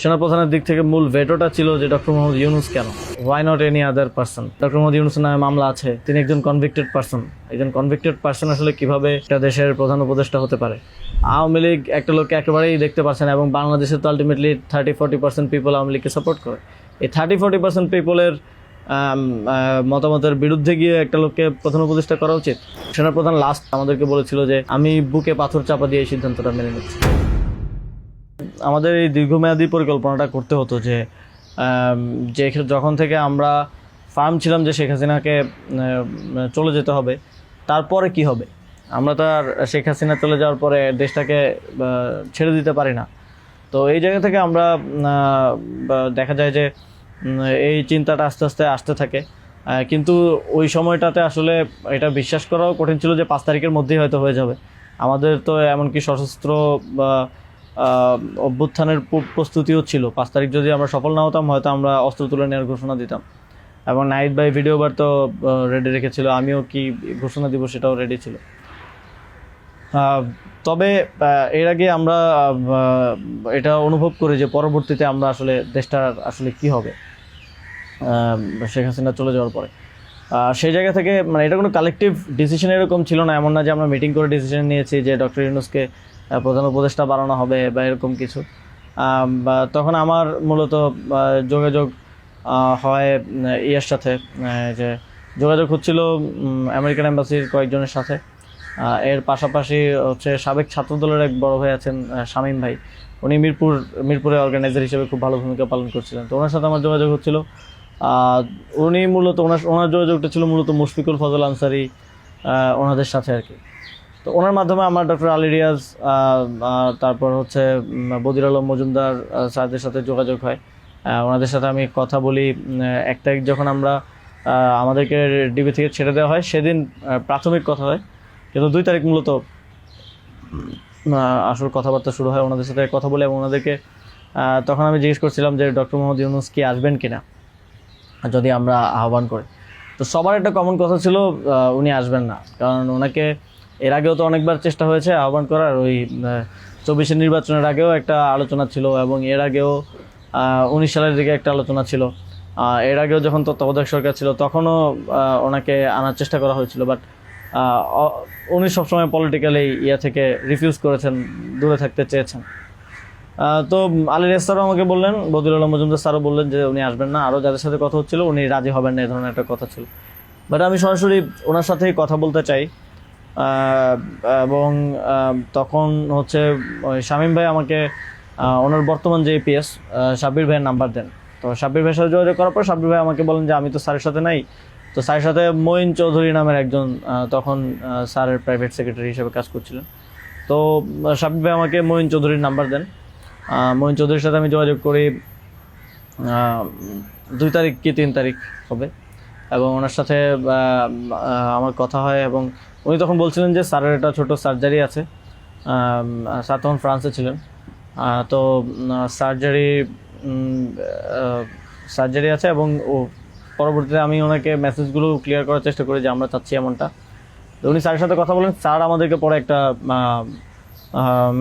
সেনাপ্রধানের দিক থেকে মূল ভেটোটা ছিল যে ডক্টর মোহাম্মদ ইউনূস কেন, why not any other person. Doctor Muhammad ইউনূসের নামে মামলা আছে, তিনি একজন কনভিক্টেড পার্সন। একজন কনভিক্টেড পার্সন আসলে কিভাবে একটা দেশের প্রধান উপদেষ্টা হতে পারে? আওয়ামী লীগ একটা লোককে একেবারেই দেখতে পারছে না, এবং বাংলাদেশে তো আলটিমেটলি 30-40% পিপল আওয়ামী লীগকে সাপোর্ট করে। এই 30-40% পিপলের মতামতের বিরুদ্ধে গিয়ে একটা লোককে প্রধান উপদেষ্টা করা উচিত? সেনাপ্রধান লাস্ট আমাদেরকে বলেছিল যে আমি বুকে পাথর চাপা দিয়ে এই সিদ্ধান্তটা মেনে নিচ্ছি। আমাদের এই দীর্ঘমেয়াদী পরিকল্পনাটা করতে হতো যে যখন থেকে আমরা ফার্ম ছিলাম যে শেখ হাসিনাকে চলে যেতে হবে, তারপরে কি হবে? আমরা তো আর শেখ হাসিনা চলে যাওয়ার পরে দেশটাকে ছেড়ে দিতে পারি না। তো এই জায়গা থেকে আমরা দেখা যায় যে এই চিন্তাটা আস্তে আস্তে আসতে থাকে, কিন্তু ওই সময়টাতে আসলে এটা বিশ্বাস করাও কঠিন ছিল যে 5 তারিখের মধ্যেই হয়তো হয়ে যাবে। আমাদের তো এমনকি সশস্ত্র অভ্যুত্থানের প্রস্তুতিও ছিল। 5 তারিখ যদি আমরা সফল না হতাম, হয়তো আমরা অস্ত্র তুলে নেওয়ার ঘোষণা দিতাম, এবং নাহিদ ভাই ভিডিও বার তো রেডি রেখেছিল, আমিও কি ঘোষণা দিব সেটাও রেডি ছিল। তবে এর আগে আমরা এটা অনুভব করি যে পরবর্তীতে আমরা আসলে দেশটার আসলে কি হবে শেখ হাসিনা চলে যাওয়ার পরে। সেই জায়গা থেকে মানে এটা কোনো কালেকটিভ ডিসিশন এরকম ছিল না, এমন না যে আমরা মিটিং করে ডিসিশন নিয়েছি যে ডক্টর ইউনূসকে প্রধান উপদেষ্টা বানানো হবে বা এরকম কিছু। তখন আমার মূলত যোগাযোগ হয় ইয়ের সাথে, যে যোগাযোগ হচ্ছিল আমেরিকান এম্বাসির কয়েকজনের সাথে। এর পাশাপাশি হচ্ছে সাবেক ছাত্রদলের এক বড় ভাই আছেন শামীম ভাই, উনি মিরপুরে অর্গানাইজার হিসেবে খুব ভালো ভূমিকা পালন করছিলেন। তো ওনার সাথে আমার যোগাযোগ হচ্ছিল। উনি মূলত ওনার যোগাযোগটা ছিল মূলত মুশফিকুল ফজল আনসারি ওনাদের সাথে আর কি। তো ওনার মাধ্যমে আমার ডক্টর আলী রিয়াজ, তারপর হচ্ছে বদির আলম মজুমদার স্যারদের সাথে যোগাযোগ হয়। ওনাদের সাথে আমি কথা বলি। 1 তারিখ যখন আমরা আমাদেরকে ডিবি থেকে ছেড়ে দেওয়া হয়, সেদিন প্রাথমিক কথা হয়, কিন্তু 2 তারিখ মূলত আসল কথাবার্তা শুরু হয়। ওনাদের সাথে কথা বলে এবং ওনাদেরকে তখন আমি জিজ্ঞেস করছিলাম যে ডক্টর মোহাম্মদ ইউনূস কি আসবেন কিনা যদি আমরা আহ্বান করি। তো সবার একটা কমন কথা ছিল উনি আসবেন না, কারণ ওনাকে এর আগেও তো অনেকবার চেষ্টা হয়েছে আহ্বান করার। ওই 24 নির্বাচনের আগেও একটা আলোচনা ছিল, এবং এর আগেও 19 সালের দিকে একটা আলোচনা ছিল। এর আগেও যখন তত্ত্বাবধায়ক সরকার ছিল তখনও ওনাকে আনার চেষ্টা করা হয়েছিল, বাট উনি সবসময় পলিটিক্যালি থেকে রিফিউজ করেছেন, দূরে থাকতে চেয়েছেন। তো আলী রিয়াজ স্যারও আমাকে বললেন, বদির আলম মজুমদার স্যারও বললেন যে উনি আসবেন না। আরও যাদের সাথে কথা হচ্ছিল উনি রাজি হবেন না, এই ধরনের একটা কথা ছিল। বাট আমি সরাসরি ওনার সাথেই কথা বলতে চাই, এবং তখন হচ্ছে শামীম ভাই আমাকে ওনার বর্তমান যে এপিএস সাব্বির ভাইয়ের নাম্বার দেন। তো সাব্বির ভাইয়ের সাথে যোগাযোগ করার পর সাব্বির ভাই আমাকে বলেন যে আমি তো স্যারের সাথে নাই। তো স্যারের সাথে মঈন চৌধুরী নামের একজন তখন স্যারের প্রাইভেট সেক্রেটারি হিসেবে কাজ করছিলেন। তো সাব্বির ভাই আমাকে মঈন চৌধুরীর নাম্বার দেন। মঈন চৌধুরীর সাথে আমি যোগাযোগ করি 2 তারিখ কি 3 তারিখ হবে, এবং ওনার সাথে আমার কথা হয়। এবং উনি তখন বলছিলেন যে স্যারের একটা ছোটো সার্জারি আছে। স্যার তখন ফ্রান্সে ছিলেন। তো সার্জারি আছে, এবং পরবর্তীতে আমি ওনাকে মেসেজগুলো ক্লিয়ার করার চেষ্টা করি যে আমরা চাচ্ছি এমনটা। তো উনি স্যারের সাথে কথা বলেন। স্যার আমাদেরকে পরে একটা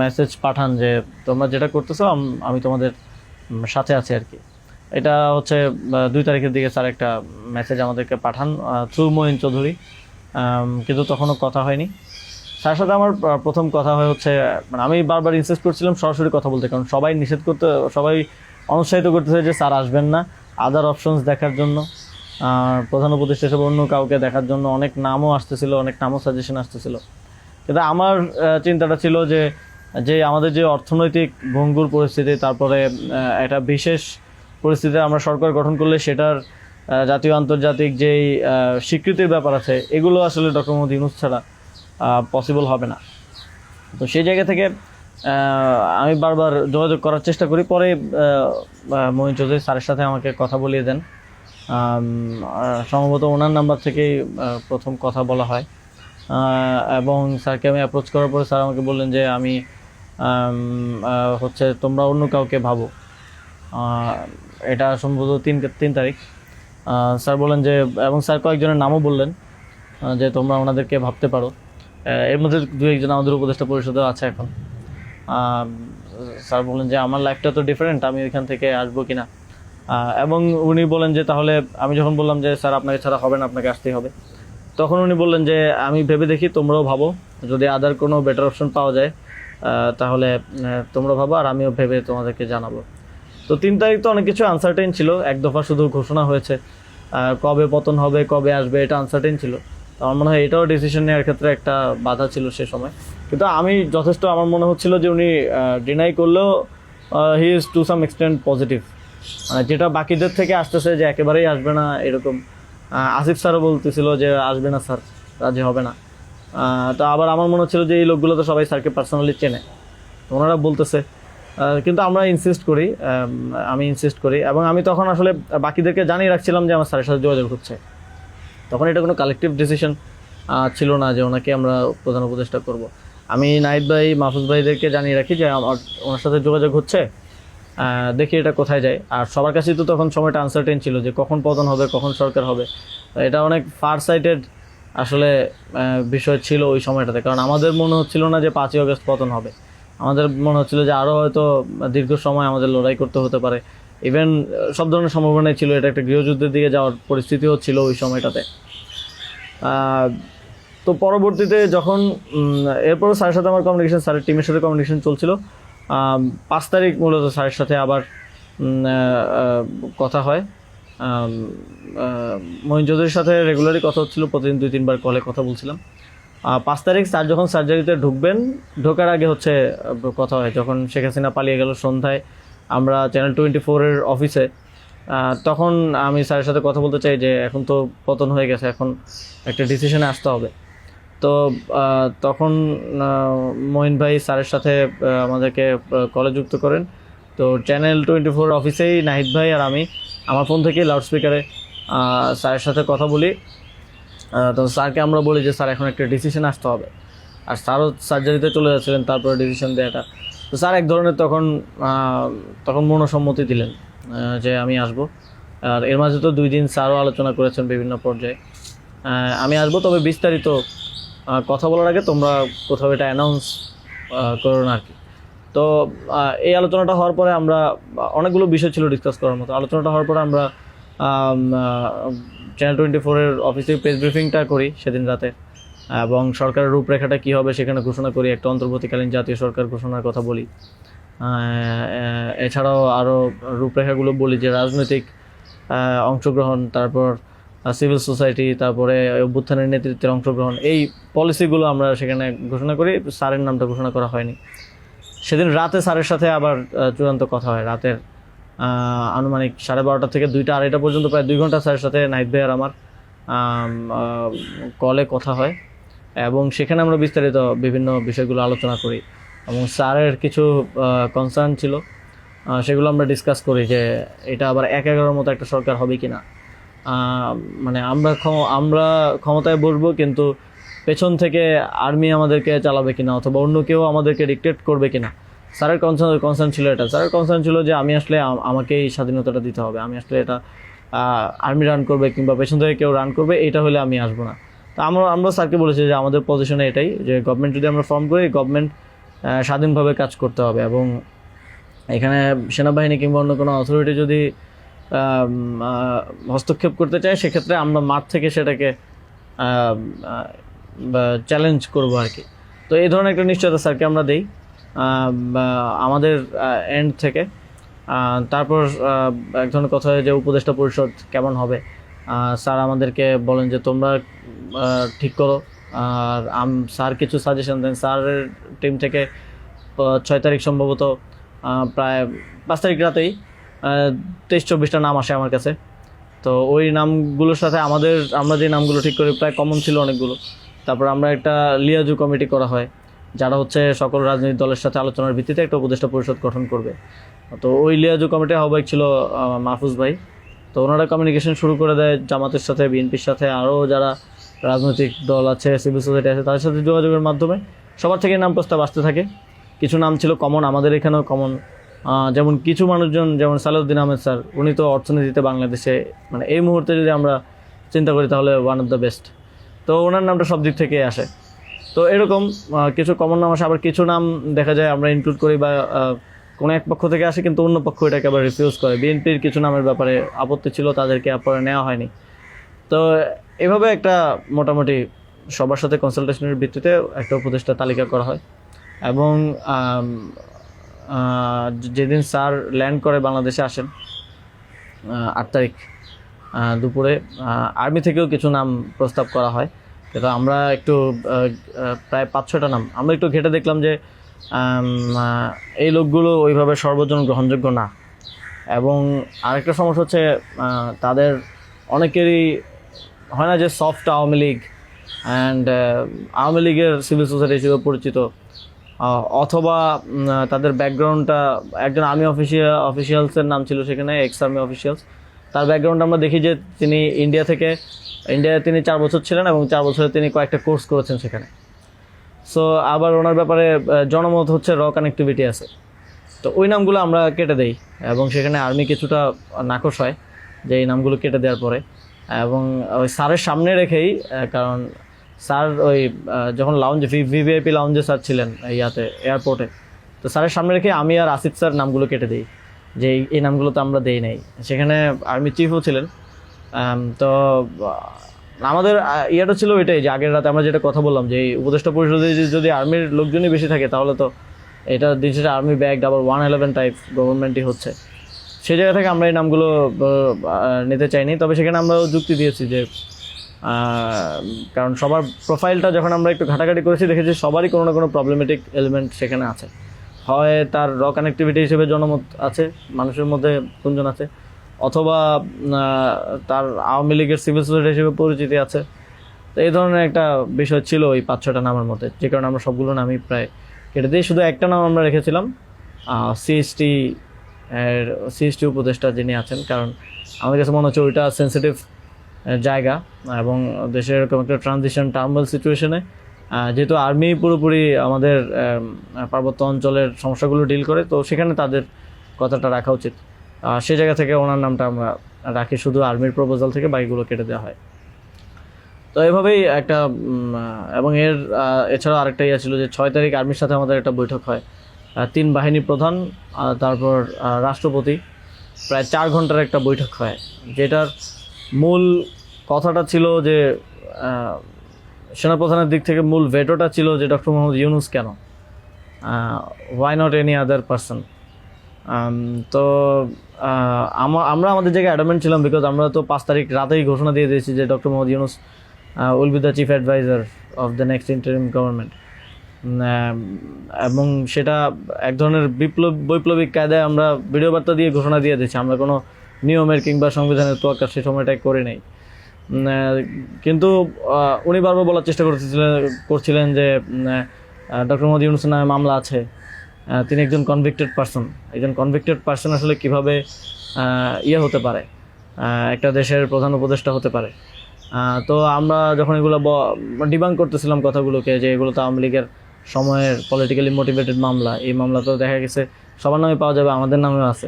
মেসেজ পাঠান যে তোমরা যেটা করতেছো আমি তোমাদের সাথে আছি আর কি। এটা হচ্ছে 2 তারিখের দিকে স্যার একটা মেসেজ আমাদেরকে পাঠান থ্রু মঈন চৌধুরী, কিন্তু তখনও কথা হয়নি। স্যারের সাথে আমার প্রথম কথা হচ্ছে, মানে আমি বারবার ইনসিস্ট করছিলাম সরাসরি কথা বলতে, কারণ সবাই অনুৎসাহিত করতেছে যে স্যার আসবেন না, আদার অপশনস দেখার জন্য, প্রধান উপদেষ্টা হিসেবে অন্য কাউকে দেখার জন্য অনেক নামও আসতেছিল, অনেক নামও সাজেশন আসতেছিল। কিন্তু আমার চিন্তাটা ছিল যে আমাদের যে অর্থনৈতিক ভঙ্গুর পরিস্থিতি, তারপরে একটা বিশেষ পরিস্থিতিতে আমরা সরকার গঠন করলে সেটার জাতীয় আন্তর্জাতিক যেই স্বীকৃতির ব্যাপার আছে, এগুলো আসলে ডক্টর মোহাম্মদ ইউনূস ছাড়া পসিবল হবে না। তো সেই জায়গা থেকে আমি বারবার যোগাযোগ করার চেষ্টা করি। পরে মঈন চৌধুরী স্যারের সাথে আমাকে কথা বলিয়ে দেন। সম্ভবত ওনার নাম্বার থেকেই প্রথম কথা বলা হয়, এবং স্যারকে আমি অ্যাপ্রোচ করার পরে স্যার আমাকে বললেন যে আমি হচ্ছে তোমরা অন্য কাউকে ভাবো। এটা সম্ভবত 3 তারিখ। স্যার বললেন যে, এবং স্যার কয়েকজনের নামও বললেন যে তোমরা ওনাদেরকে ভাবতে পারো। এর মধ্যে 2-1 জন আমাদের উপদেষ্টা পরিষদেও আছে এখন। স্যার বলেন যে আমার লাইফটা তো ডিফারেন্ট, আমি ওইখান থেকে আসবো কিনা। এবং উনি বলেন যে তাহলে, আমি যখন বললাম যে স্যার আপনাকে ছাড়া হবে না, আপনাকে আসতেই হবে, তখন উনি বললেন যে আমি ভেবে দেখি, তোমরাও ভাবো, যদি আদার কোনো বেটার অপশন পাওয়া যায় তাহলে তোমরা ভাবো, আর আমিও ভেবে তোমাদেরকে জানাবো। তো 3 তারিখ তো অনেক কিছু আনসার্টেন ছিল, এক দফা শুধু ঘোষণা হয়েছে, কবে পতন হবে, কবে আসবে, এটা আনসার্টেন ছিল। তো আমার মনে হয় এটাও ডিসিশন নেওয়ার ক্ষেত্রে একটা বাধা ছিল সে সময়। কিন্তু আমি যথেষ্ট, আমার মনে হচ্ছিল যে উনি ডিনাই করলেও he is to some extent positive, যেটা বাকিদের থেকে আসতেছে যে একেবারেই আসবে না এরকম। আসিফ স্যারও বলতেছিল যে আসবে না স্যার, রাজি হবে না। তো আবার আমার মনে হচ্ছিল যে এই লোকগুলো তো সবাই স্যারকে পার্সোনালি চেনে, তো ওনারা বলতেছে, কিন্তু আমরা ইনসিস্ট করি, আমি ইনসিস্ট করি, এবং আমি তখন আসলে বাকিদেরকে জানিয়ে রাখছিলাম যে আমার স্যারের সাথে যোগাযোগ হচ্ছে। তখন এটা কোনো কালেকটিভ ডিসিশন ছিল না যে ওনাকে আমরা প্রধান উপদেষ্টা করব। আমি নাহিদ ভাই, মাহফুজ ভাইদেরকে জানিয়ে রাখি যে আমার ওনার সাথে যোগাযোগ হচ্ছে, দেখি এটা কোথায় যায়। আর সবার কাছেই তো তখন সময়টা আনসার্টেন ছিল যে কখন পতন হবে, কখন সরকার হবে। এটা অনেক ফার সাইটেড আসলে বিষয় ছিল ওই সময়টাতে, কারণ আমাদের মনে হচ্ছিল না যে 5ই আগস্ট পতন হবে, আমাদের মনে হচ্ছিল যে আরও হয়তো দীর্ঘ সময় আমাদের লড়াই করতে হতে পারে। ইভেন সব ধরনের সম্ভাবনাই ছিল, এটা একটা গৃহযুদ্ধের দিকে যাওয়ার পরিস্থিতিও ছিল ওই সময়টাতে। তো পরবর্তীতে যখন এরপরও স্যারের সাথে আমার কমিউনিকেশন, স্যারের টিমের সাথে কমিউনিকেশন চলছিল। 5 তারিখ মূলত স্যারের সাথে আবার কথা হয়। মঈন চৌধুরীর সাথে রেগুলারই কথা হচ্ছিল, প্রতিদিন 2-3 বার কলে কথা বলছিলাম। 5 তারিখ স্যার যখন সার্জারিতে ঢুকবেন, ঢোকার আগে হচ্ছে কথা হয়, যখন শেখ হাসিনা পালিয়ে গেল সন্ধ্যায় আমরা চ্যানেল 24-এর অফিসে। তখন আমি স্যারের সাথে কথা বলতে চাই যে এখন তো পতন হয়ে গেছে, এখন একটা ডিসিশনে আসতে হবে। তো তখন মঈন ভাই স্যারের সাথে আমাদেরকে কলে যুক্ত করেন। তো চ্যানেল 24 অফিসেই নাহিদ ভাই আর আমি আমার ফোন থেকে লাউডস্পিকারে স্যারের সাথে কথা বলি। তো স্যারকে আমরা বলি যে স্যার এখন একটা ডিসিশন আসতে হবে, আর স্যারও সার্জারিতে চলে যাচ্ছিলেন তারপরে ডিসিশন দেওয়াটা। তো স্যার এক ধরনের তখন মনসম্মতি দিলেন যে আমি আসব। আর এর মাঝে তো 2 দিন স্যারও আলোচনা করেছেন বিভিন্ন পর্যায়ে, আমি আসবো, তবে বিস্তারিত কথা বলার আগে তোমরা কোথাও এটা অ্যানাউন্স করো না আর কি। তো এই আলোচনাটা হওয়ার পরে আমরা, অনেকগুলো বিষয় ছিল ডিসকাস করার মতো, আলোচনাটা হওয়ার পরে আমরা চ্যানেল 24-এর অফিসে প্রেস ব্রিফিংটা করি সেদিন রাতে, এবং সরকারের রূপরেখাটা কী হবে সেখানে ঘোষণা করি, একটা অন্তর্বর্তীকালীন জাতীয় সরকার ঘোষণার কথা বলি। এছাড়াও আরও রূপরেখাগুলো বলি যে রাজনৈতিক অংশগ্রহণ, তারপর সিভিল সোসাইটি, তারপরে অভ্যুত্থানের নেতৃত্বের অংশগ্রহণ, এই পলিসিগুলো আমরা সেখানে ঘোষণা করি। স্যারের নামটা ঘোষণা করা হয়নি। সেদিন রাতে স্যারের সাথে আবার চূড়ান্ত কথা হয়, রাতের আনুমানিক 12:30 থেকে 2টা-2:30 পর্যন্ত প্রায় 2 ঘন্টা স্যারের সাথে নাহিদ ভাই আর আমার কলে কথা হয়, এবং সেখানে আমরা বিস্তারিত বিভিন্ন বিষয়গুলো আলোচনা করি, এবং স্যারের কিছু কনসার্ন ছিল সেগুলো আমরা ডিসকাস করি যে এটা আবার 1-11 মতো একটা সরকার হবে কিনা, মানে আমরা ক্ষমতায় বসবো কিন্তু পেছন থেকে আর্মি আমাদেরকে চালাবে কিনা, অথবা অন্য কেউ আমাদেরকে ডিক্টেট করবে কিনা। স্যারের কনসার্ন ছিল এটা। স্যারের কনসার্ন ছিল যে আমি আসলে আমাকেই স্বাধীনতাটা দিতে হবে, আমি আসলে এটা আর্মি রান করবে কিংবা পেছন থেকে কেউ রান করবে, এটা হলে আমি আসবো না। তো আমরা স্যারকে বলেছি যে আমাদের পজিশনে এটাই, যে গভর্নমেন্ট যদি আমরা ফর্ম করি, গভর্নমেন্ট স্বাধীনভাবে কাজ করতে হবে, এবং এখানে সেনাবাহিনী কিংবা অন্য কোনো অথরিটি যদি হস্তক্ষেপ করতে চায়, সেক্ষেত্রে আমরা মাঠ থেকে সেটাকে চ্যালেঞ্জ করবো আর কি। তো এই ধরনের একটা নিশ্চয়তা স্যারকে আমরা দিই আমাদের এন্ড থেকে। তারপর এক ধরনের কথা হয় যে উপদেষ্টা পরিষদ কেমন হবে, স্যার আমাদেরকে বলেন যে তোমরা ঠিক করো, আর স্যার কিছু সাজেশন দেন। স্যারের টিম থেকে 6 তারিখ সম্ভবত প্রায় 5 তারিখ রাতেই 23-24টা নাম আসে আমার কাছে। তো ওই নামগুলোর সাথে আমরা যে নামগুলো ঠিক করি প্রায় কমন ছিল অনেকগুলো। তারপর আমরা একটা লিয়াজু কমিটি করা হয়, যারা হচ্ছে সকল রাজনৈতিক দলের সাথে আলোচনার ভিত্তিতে একটা উপদেষ্টা পরিষদ গঠন করবে। তো ওই লিয়াজু কমিটির আহ্বায়ক ছিল মাহফুজ ভাই। তো ওনারা কমিউনিকেশন শুরু করে দেয় জামাতের সাথে, বিএনপির সাথে, আরও যারা রাজনৈতিক দল আছে, সিভিল সোসাইটি আছে, তাদের সাথে যোগাযোগের মাধ্যমে সবার থেকে নাম প্রস্তাব আসতে থাকে। কিছু নাম ছিল কমন, আমাদের এখানেও কমন, যেমন কিছু মানুষজন, যেমন সালাউদ্দিন আহমেদ স্যার, উনি তো অর্থনীতিতে বাংলাদেশে মানে এই মুহূর্তে যদি আমরা চিন্তা করি তাহলে ওয়ান অফ দ্য বেস্ট। তো ওনার নামটা সব দিক থেকে আসে। তো এরকম কিছু কমন নাম আসে, আবার কিছু নাম দেখা যায় আমরা ইনক্লুড করি বা কোনো এক পক্ষ থেকে আসে, কিন্তু অন্য পক্ষ এটাকে আবার রিফিউজ করে। বিএনপির কিছু নামের ব্যাপারে আপত্তি ছিল, তাদেরকে পরে নেওয়া হয়নি। তো এভাবে একটা মোটামুটি সবার সাথে কনসালটেশনের ভিত্তিতে একটা উপদেষ্টা তালিকা করা হয়। এবং যেদিন স্যার ল্যান্ড করে বাংলাদেশে আসেন 8 তারিখ দুপুরে, আর্মি থেকেও কিছু নাম প্রস্তাব করা হয়। কিন্তু আমরা একটু প্রায় 5-6টা নাম আমরা একটু ঘেটে দেখলাম যে এই লোকগুলো ওইভাবে সর্বজন গ্রহণযোগ্য না। এবং আরেকটা সমস্যা হচ্ছে তাদের অনেকেরই হয় না যে সফট আওয়ামী লীগ অ্যান্ড আওয়ামী লীগের সিভিল সোসাইটি হিসেবে পরিচিত, অথবা তাদের ব্যাকগ্রাউন্ডটা একজন আর্মি অফিসিয়ালসের নাম ছিল সেখানে, এক্স আর্মি অফিসিয়ালস। তার ব্যাকগ্রাউন্ড আমরা দেখি যে তিনি ইন্ডিয়ায় তিনি 4 বছর ছিলেন এবং 4 বছরে তিনি কয়েকটা কোর্স করেছেন সেখানে। সো আবার ওনার ব্যাপারে জনমত হচ্ছে র কানেক্টিভিটি আছে। তো ওই নামগুলো আমরা কেটে দেই এবং সেখানে আর্মি কিছুটা নাকশ হয় যে এই নামগুলো কেটে দেওয়ার পরে। এবং ওই স্যারের সামনে রেখেই, কারণ স্যার ওই যখন লাউঞ্জে ভিভিআইপি লাউঞ্জে স্যার ছিলেন ইয়াতে এয়ারপোর্টে, তো স্যারের সামনে রেখে আমি আর আসিফ স্যার নামগুলো কেটে দিই যে এই নামগুলো তো আমরা দেই নাই। সেখানে আর্মি চিফও ছিলেন। তো আমাদের ইয়েটা ছিল এটাই যে আগের রাতে আমরা যেটা কথা বললাম যে এই উপদেষ্টা পরিষদে যদি আর্মির লোকজনই বেশি থাকে তাহলে তো এটা দিন শেষে আর্মি ব্যাগ আবার 111 টাইপ গভর্নমেন্টই হচ্ছে। সেই জায়গা থেকে আমরা এই নামগুলো নিতে চাইনি। তবে সেখানে আমরা যুক্তি দিয়েছি যে কারণ সবার প্রোফাইলটা যখন আমরা একটু ঘাটাঘাটি করেছি দেখেছি সবারই কোনো না কোনো প্রবলেমেটিক এলিমেন্ট সেখানে আছে। হয় তার র কানেক্টিভিটি হিসেবে জনমত আছে, মানুষের মধ্যে গুঞ্জন আছে, অথবা তার আওয়ামী লীগের সিভিল সোসাইটি হিসেবে পরিচিতি আছে। তো এই ধরনের একটা বিষয় ছিল ওই 5-6টা নামের মধ্যে, যে কারণে আমরা সবগুলো নামই প্রায় কেটে দিয়ে শুধু একটা নাম আমরা রেখেছিলাম সিএসটি উপদেষ্টা যিনি আছেন। কারণ আমাদের কাছে মনে হচ্ছে ওইটা সেন্সিটিভ জায়গা এবং দেশের এরকম একটা ট্রানজিশন টার্মাল সিচুয়েশনে যেহেতু আর্মি পুরোপুরি আমাদের পার্বত্য অঞ্চলের সমস্যাগুলো ডিল করে, তো সেখানে তাদের কথাটা রাখা উচিত। সেই জায়গা থেকে ওনার নামটা আমরা রাখি, শুধু আর্মির প্রপোজাল থেকে বাকিগুলো কেটে দেওয়া হয়। তো এভাবেই একটা এবং এছাড়াও আরেকটা ইয়ে ছিল যে 6 তারিখ আর্মির সাথে আমাদের একটা বৈঠক হয়, 3 বাহিনী প্রধান তারপর রাষ্ট্রপতি, প্রায় 4 ঘন্টার একটা বৈঠক হয়। যেটার মূল কথাটা ছিল যে সেনাপ্রধানের দিক থেকে মূল ভেটোটা ছিল যে ডক্টর মোহাম্মদ ইউনূস কেন, why not any other person. তো আমরা আমাদের জায়গায় অ্যাডামেন্ট ছিলাম, বিকজ আমরা তো 5 তারিখ রাতেই ঘোষণা দিয়ে দিয়েছি যে doctor Mohammad Yunus will be the chief adviser of the next interim government. এবং সেটা এক ধরনের বৈপ্লবিক কায়দায় আমরা ভিডিও বার্তা দিয়ে ঘোষণা দিয়ে দিয়েছি, আমরা কোনো নিয়মের কিংবা সংবিধানের তোয়াক্কা সে সময়টাই করে নেই। কিন্তু উনি বারবার বলার চেষ্টা করছিলেন যে ডক্টর মোহাম্মদ ইউনূসের নামে মামলা আছে, তিনি একজন কনভিক্টেড পারসন। একজন কনভিক্টেড পারসন আসলে কীভাবে হতে পারে, একটা দেশের প্রধান উপদেষ্টা হতে পারে। তো আমরা যখন এগুলো ডিবাঙ্ক করতেছিলাম কথাগুলোকে যে এগুলো তো আওয়ামী লীগের সময়ের পলিটিক্যালি মোটিভেটেড মামলা, এই মামলা তো দেখা গেছে সবার নামে পাওয়া যাবে, আমাদের নামেও আছে।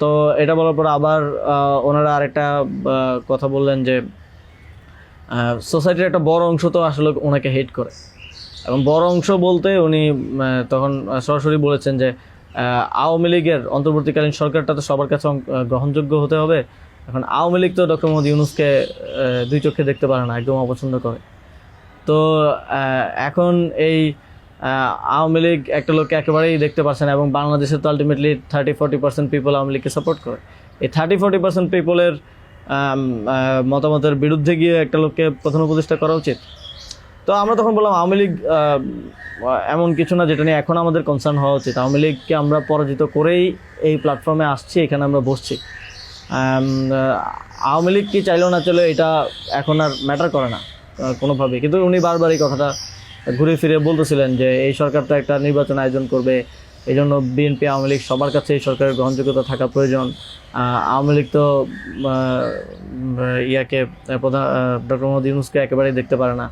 তো এটা বলার পর আবার ওনারা আরেকটা কথা বললেন যে সোসাইটির একটা বড় অংশ তো আসলে ওনাকে হেট করে, এবং বড় অংশ বলতে উনি তখন সরাসরি বলেছেন যে আওয়ামী লীগের অন্তর্বর্তীকালীন সরকারটা তো সবার কাছে গ্রহণযোগ্য হতে হবে। এখন আওয়ামী লীগ তো ডক্টর মোহাম্মদ ইউনূসকে 2 চোখে দেখতে পারে না, একদম অপছন্দ করে। তো এখন এই আওয়ামী লীগ একটা লোককে একেবারেই দেখতে পাচ্ছে না, এবং বাংলাদেশে তো আলটিমেটলি 30-40% পিপল আওয়ামী লীগকে সাপোর্ট করে। এই 30-40% পিপলের মতামতের বিরুদ্ধে গিয়ে একটা লোককে প্রধান উপদেষ্টা করা উচিত। তো আমরা তখন বললাম আওয়ামী লীগ এমন কিছু না যেটা নিয়ে এখন আমাদের কনসার্ন হওয়া উচিত। আওয়ামী লীগকে আমরা পরাজিত করেই এই প্ল্যাটফর্মে আসছি, এখানে আমরা বসছি। আওয়ামী লীগ কি চাইলেও না চলে এটা এখন আর ম্যাটার করে না কোনোভাবেই। কিন্তু উনি বারবার এই কথাটা ঘুরে ফিরে বলতেছিলেন যে এই সরকারটা একটা নির্বাচন আয়োজন করবে, এই জন্য বিএনপি আওয়ামী লীগ সবার কাছে এই সরকারের গ্রহণযোগ্যতা থাকা প্রয়োজন। আওয়ামী লীগ তো প্রধান ডক্টর মোহাম্মদ ইউনূসকে একেবারেই দেখতে পারে না,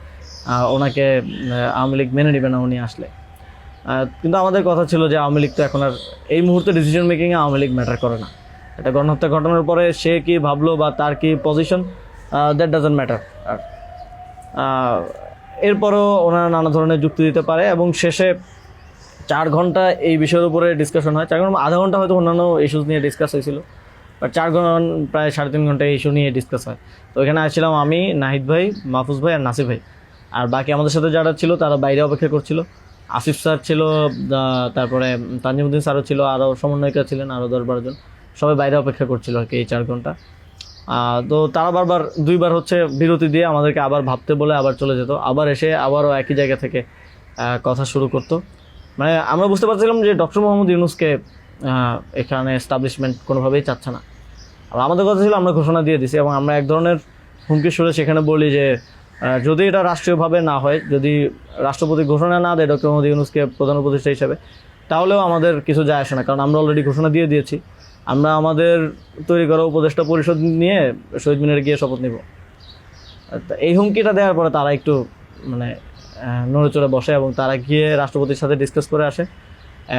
ওনাকে আওয়ামী লীগ মেনে নেবে না উনি আসলে। কিন্তু আমাদের কথা ছিল যে আওয়ামী লীগ তো এখন আর এই মুহূর্তে ডিসিশন মেকিংয়ে আওয়ামী লীগ ম্যাটার করে না। এটা গণহত্যা ঘটনার পরে সে কি ভাবলো বা তার কি পজিশন, দ্যাট ডাজন্ট ম্যাটার। এরপরও ওনারা নানা ধরনের যুক্তি দিতে পারে, এবং শেষে 4 ঘন্টা এই বিষয়ের উপরে ডিসকাশন হয়। 4 ঘন্টা, আধা ঘন্টা হয়তো অন্যান্য ইস্যুস নিয়ে ডিসকাস হয়েছিল, বাট 4 ঘন্টা প্রায় 3.5 ঘন্টা এই ইস্যু নিয়ে ডিসকাস হয়। তো এখানে আসছিলাম আমি, নাহিদ ভাই, মাহফুজ ভাই আর নাসির ভাই। আর বাকি আমাদের সাথে যারা ছিল তারা বাইরে অপেক্ষা করছিল। আসিফ স্যার ছিল, তারপরে তানজিমুদ্দিন স্যারও ছিল, আরও সমন্বয়িকা ছিলেন আরও 10-12 জন, সবাই বাইরে অপেক্ষা করছিল আর কি এই 4 ঘন্টা। তো তারা বারবার 2বার হচ্ছে বিরতি দিয়ে আমাদেরকে আবার ভাবতে বলে আবার চলে যেত, আবার এসে আবারও একই জায়গা থেকে কথা শুরু করতো। মানে আমরা বুঝতে পারছিলাম যে ডক্টর মোহাম্মদ ইউনূসকে এখানে এস্টাবলিশমেন্ট কোনোভাবেই চাচ্ছে না। আর আমাদের কথা ছিল আমরা ঘোষণা দিয়ে দিছি, এবং আমরা এক ধরনের হুমকি সুরে সেখানে বলি যে যদি এটা রাষ্ট্রীয়ভাবে না হয়, যদি রাষ্ট্রপতি ঘোষণা না দেয় ডক্টর মোহাম্মদ ইউনূসকে প্রধান উপদেষ্টা হিসেবে, তাহলেও আমাদের কিছু যায় আসে না, কারণ আমরা অলরেডি ঘোষণা দিয়ে দিয়েছি। আমরা আমাদের তৈরি করা উপদেষ্টা পরিষদ নিয়ে শহীদ মিনারে গিয়ে শপথ নিব। এই হুমকিটা দেওয়ার পরে তারা একটু মানে নড়েচড়ে বসে, এবং তারা গিয়ে রাষ্ট্রপতির সাথে ডিসকাস করে আসে।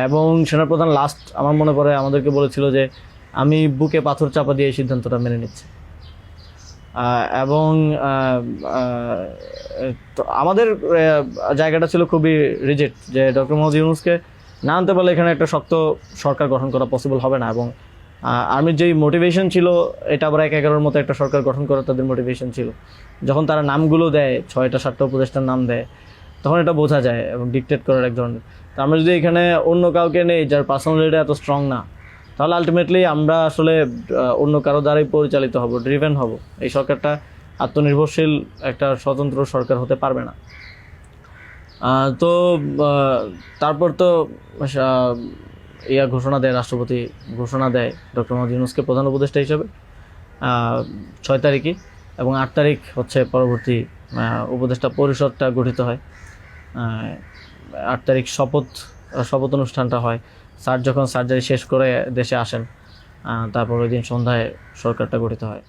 এবং সেনাপ্রধান লাস্ট আমার মনে পড়ে আমাদেরকে বলেছিল যে আমি বুকে পাথর চাপা দিয়ে এই সিদ্ধান্তটা মেনে নিচ্ছি। এবং তো আমাদের জায়গাটা ছিল খুবই রিজিড, যে ডক্টর মোহাম্মদ ইউনূসকে না আনতে পারলে এখানে একটা শক্ত সরকার গঠন করা পসিবল হবে না। এবং আর্মির যেই মোটিভেশন ছিল, এটা আবার 1-11-র মতো একটা সরকার গঠন করার তাদের মোটিভেশন ছিল। যখন তারা নামগুলো দেয়, 6টা-7টা উপদেষ্টার নাম দেয়, তখন এটা বোঝা যায়, এবং ডিকটেট করার এক ধরনের। তো আমরা যদি এখানে অন্য কাউকে নেই যার পার্সোনালিটি এত স্ট্রং না, তাহলে আলটিমেটলি আমরা আসলে অন্য কারো দ্বারাই পরিচালিত হব, ড্রিভেন হব। এই সরকারটা আত্মনির্ভরশীল একটা স্বতন্ত্র সরকার হতে পারবে না। তো তারপর তো ঘোষণা দেয়, রাষ্ট্রপতি ঘোষণা দেয় ডক্টর মোহাম্মদ ইউনূসকে প্রধান উপদেষ্টা হিসেবে 6 তারিখে, এবং 8 তারিখ হচ্ছে পরবর্তী উপদেষ্টা পরিষদটা গঠিত হয়। 8 তারিখ শপথ অনুষ্ঠানটা হয়। স্যার যখন সার্জারি শেষ করে দেশে আসেন, তারপর ওই দিন সন্ধ্যায় সরকারটা গঠিত হয়।